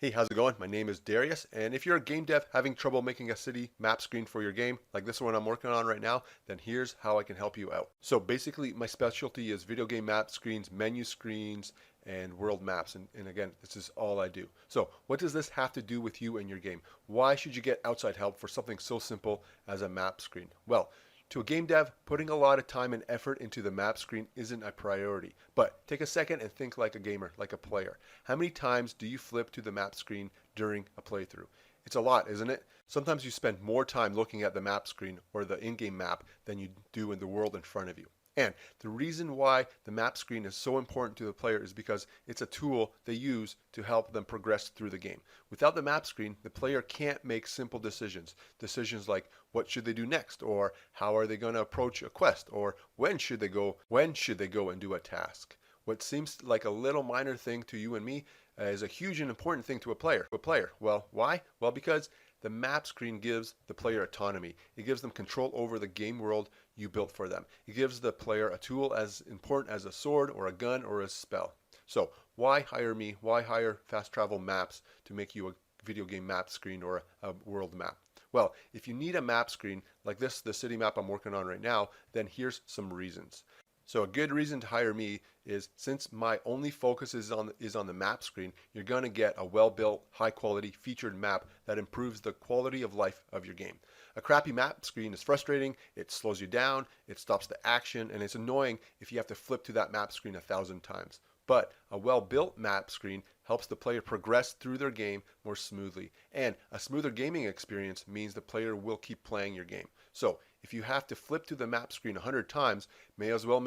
Hey, how's it going? My name is Darius, and if you're a game dev having trouble making a city map screen for your game, like this one I'm working on right now, then here's how I can help you out. So basically, my specialty is video game map screens, menu screens, and world maps. And again, this is all I do. So what does this have to do with you and your game? Why should you get outside help for something so simple as a map screen? Well, to a game dev, putting a lot of time and effort into the map screen isn't a priority. But take a second and think like a gamer, like a player. How many times do you flip to the map screen during a playthrough? It's a lot, isn't it? Sometimes you spend more time looking at the map screen or the in-game map than you do in the world in front of you. And the reason why the map screen is so important to the player is because it's a tool they use to help them progress through the game. Without the map screen, the player can't make simple decisions. Decisions like what should they do next, or how are they going to approach a quest, or when should they go and do a task. What seems like a little minor thing to you and me is a huge and important thing to a player. Well, why? Well, because the map screen gives the player autonomy. It gives them control over the game world you built for them. It gives the player a tool as important as a sword or a gun or a spell. So why hire me? Why hire Fast Travel Maps to make you a video game map screen or a world map? Well, if you need a map screen like this, the city map I'm working on right now, then here's some reasons. So a good reason to hire me is since my only focus is on the map screen, you're going to get a well-built, high-quality, featured map that improves the quality of life of your game. A crappy map screen is frustrating, it slows you down, it stops the action, and it's annoying if you have to flip to that map screen 1,000 times. But a well-built map screen helps the player progress through their game more smoothly. And a smoother gaming experience means the player will keep playing your game. So if you have to flip to the map screen 100 times, may as well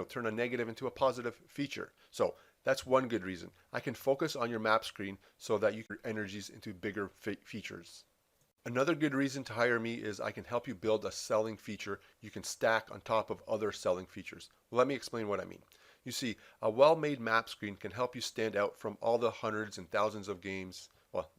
turn a negative into a positive feature. So that's one good reason. I can focus on your map screen so that you can put energies into bigger features. Another good reason to hire me is I can help you build a selling feature you can stack on top of other selling features. Well, let me explain what I mean. You see, a well-made map screen can help you stand out from all the hundreds and thousands of games, well,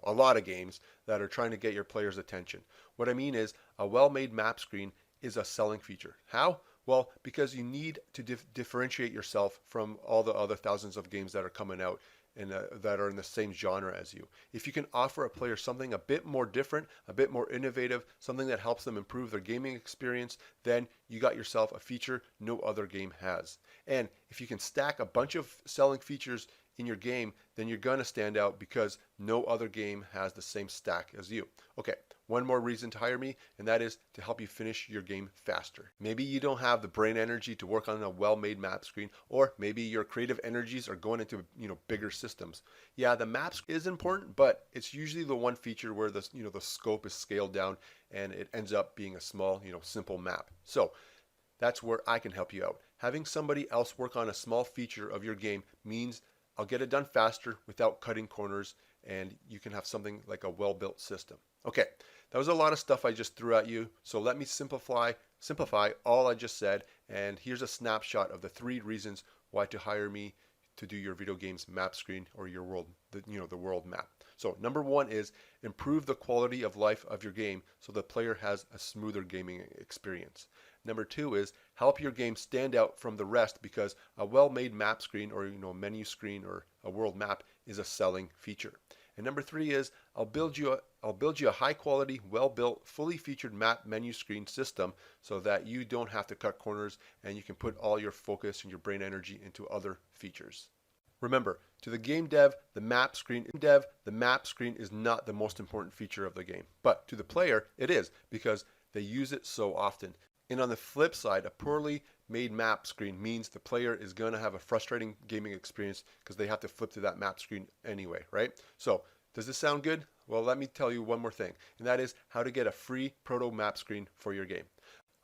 a lot of games that are trying to get your players' attention. What I mean is a well-made map screen is a selling feature. How? Well, because you need to differentiate yourself from all the other thousands of games that are coming out and that are in the same genre as you. If you can offer a player something a bit more different, a bit more innovative, something that helps them improve their gaming experience, then you got yourself a feature no other game has. And if you can stack a bunch of selling features in your game, then you're going to stand out because no other game has the same stack as you. Okay, one more reason to hire me, and that is to help you finish your game faster. Maybe you don't have the brain energy to work on a well-made map screen, or maybe your creative energies are going into bigger systems. Yeah, the maps is important, but it's usually the one feature where the scope is scaled down and it ends up being a small, simple map. So that's where I can help you out. Having somebody else work on a small feature of your game means I'll get it done faster without cutting corners, and you can have something like a well-built system. Okay, that was a lot of stuff I just threw at you, so let me simplify all I just said, and here's a snapshot of the 3 reasons why to hire me to do your video games map screen or your world, the world map. So number 1 is improve the quality of life of your game so the player has a smoother gaming experience. Number 2 is help your game stand out from the rest because a well-made map screen or menu screen or a world map is a selling feature. And number 3 is I'll build you a high-quality, well-built, fully featured map menu screen system so that you don't have to cut corners and you can put all your focus and your brain energy into other features. Remember, to the game dev, the map screen is not the most important feature of the game, but to the player, it is because they use it so often. And on the flip side, a poorly made map screen means the player is going to have a frustrating gaming experience because they have to flip to that map screen anyway, right? So, does this sound good? Well, let me tell you one more thing, and that is how to get a free proto map screen for your game.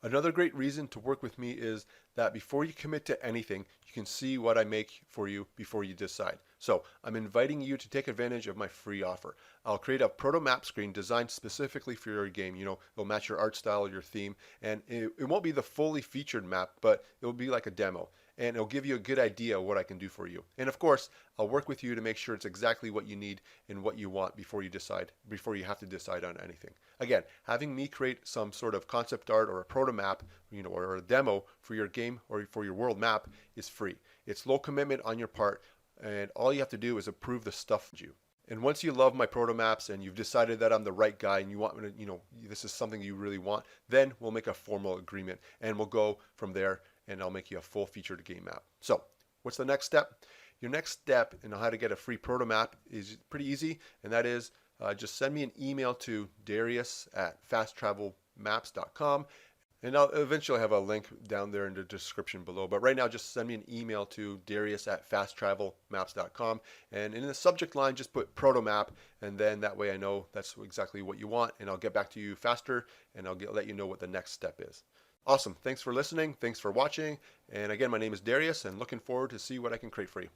Another great reason to work with me is that before you commit to anything, you can see what I make for you before you decide. So I'm inviting you to take advantage of my free offer. I'll create a proto map screen designed specifically for your game. It'll match your art style, your theme, and it won't be the fully featured map, but it'll be like a demo. And it'll give you a good idea of what I can do for you. And of course, I'll work with you to make sure it's exactly what you need and what you want before you have to decide on anything. Again, having me create some sort of concept art or a proto map, or a demo for your game or for your world map is free. It's low commitment on your part, and all you have to do is approve the stuff you. And once you love my proto maps and you've decided that I'm the right guy and you want me to, this is something you really want, then we'll make a formal agreement and we'll go from there and I'll make you a full featured game map. So what's the next step? Your next step in how to get a free proto map is pretty easy, and that is just send me an email to Darius@fasttravelmaps.com, and I'll eventually have a link down there in the description below. But right now, just send me an email to Darius@fasttravelmaps.com, and in the subject line, just put proto map, and then that way I know that's exactly what you want, and I'll get back to you faster, and let you know what the next step is. Awesome. Thanks for listening. Thanks for watching. And again, my name is Darius, and looking forward to see what I can create for you.